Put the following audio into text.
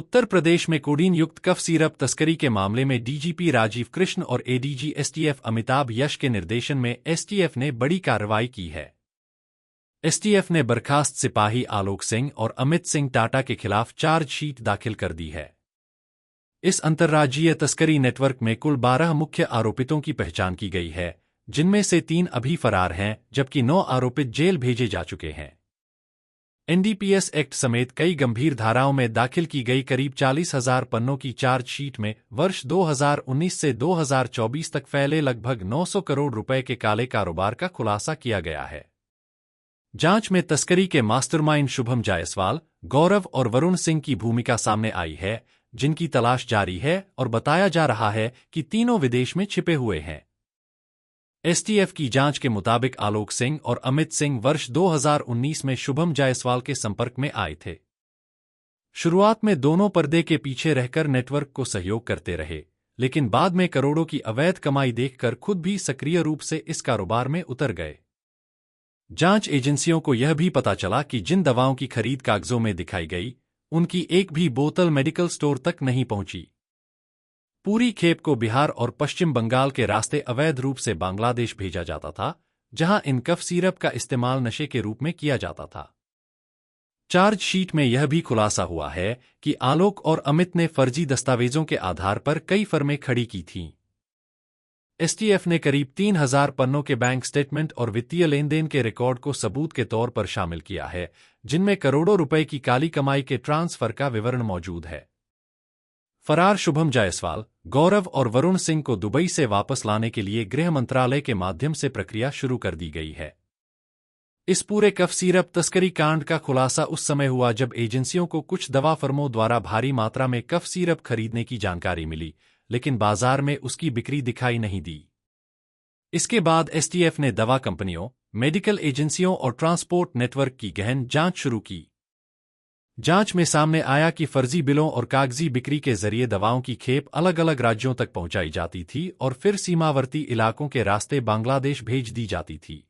उत्तर प्रदेश में कोडीन युक्त cough syrup तस्करी के मामले में डीजीपी राजीव कृष्ण और एडीजी एसटीएफ अमिताभ यश के निर्देशन में एसटीएफ ने बड़ी कार्रवाई की है। एसटीएफ ने बर्खास्त सिपाही आलोक सिंह और अमित सिंह टाटा के खिलाफ चार्जशीट दाखिल कर दी है। इस अंतर्राज्यीय तस्करी नेटवर्क में कुल 12 मुख्य आरोपितों की पहचान की गई है, जिनमें से 3 अभी फरार हैं, जबकि 9 आरोपित जेल भेजे जा चुके हैं। एनडीपीएस एक्ट समेत कई गंभीर धाराओं में दाखिल की गई करीब 40,000 पन्नों की चार्जशीट में वर्ष 2019 से 2024 तक फैले लगभग 900 करोड़ रुपए के काले कारोबार का खुलासा किया गया है। जांच में तस्करी के मास्टरमाइंड शुभम जायसवाल, गौरव और वरुण सिंह की भूमिका सामने आई है, जिनकी तलाश जारी है और बताया जा रहा है कि तीनों विदेश में छिपे हुए हैं। एसटीएफ की जांच के मुताबिक आलोक सिंह और अमित सिंह वर्ष 2019 में शुभम जायसवाल के संपर्क में आए थे। शुरुआत में दोनों पर्दे के पीछे रहकर नेटवर्क को सहयोग करते रहे, लेकिन बाद में करोड़ों की अवैध कमाई देखकर खुद भी सक्रिय रूप से इस कारोबार में उतर गए। जांच एजेंसियों को यह भी पता चला कि जिन दवाओं की खरीद कागजों में दिखाई गई, उनकी एक भी बोतल मेडिकल स्टोर तक नहीं पहुंची। पूरी खेप को बिहार और पश्चिम बंगाल के रास्ते अवैध रूप से बांग्लादेश भेजा जाता था, जहां इन कफ सिरप का इस्तेमाल नशे के रूप में किया जाता था। चार्जशीट में यह भी खुलासा हुआ है कि आलोक और अमित ने फर्जी दस्तावेजों के आधार पर कई फर्में खड़ी की थीं। एसटीएफ ने करीब 3,000 पन्नों के बैंक स्टेटमेंट और वित्तीय लेनदेन के रिकॉर्ड को सबूत के तौर पर शामिल किया है, जिनमें करोड़ों रुपए की काली कमाई के ट्रांसफर का विवरण मौजूद है। फरार शुभम जायसवाल, गौरव और वरुण सिंह को दुबई से वापस लाने के लिए गृह मंत्रालय के माध्यम से प्रक्रिया शुरू कर दी गई है। इस पूरे कफ सिरप तस्करी कांड का खुलासा उस समय हुआ जब एजेंसियों को कुछ दवा फर्मों द्वारा भारी मात्रा में कफ सिरप खरीदने की जानकारी मिली, लेकिन बाजार में उसकी बिक्री दिखाई नहीं दी। इसके बाद एसटीएफ ने दवा कंपनियों, मेडिकल एजेंसियों और ट्रांसपोर्ट नेटवर्क की गहन जांच शुरू की। जांच में सामने आया कि फर्जी बिलों और कागजी बिक्री के जरिए दवाओं की खेप अलग अलग राज्यों तक पहुंचाई जाती थी और फिर सीमावर्ती इलाकों के रास्ते बांग्लादेश भेज दी जाती थी।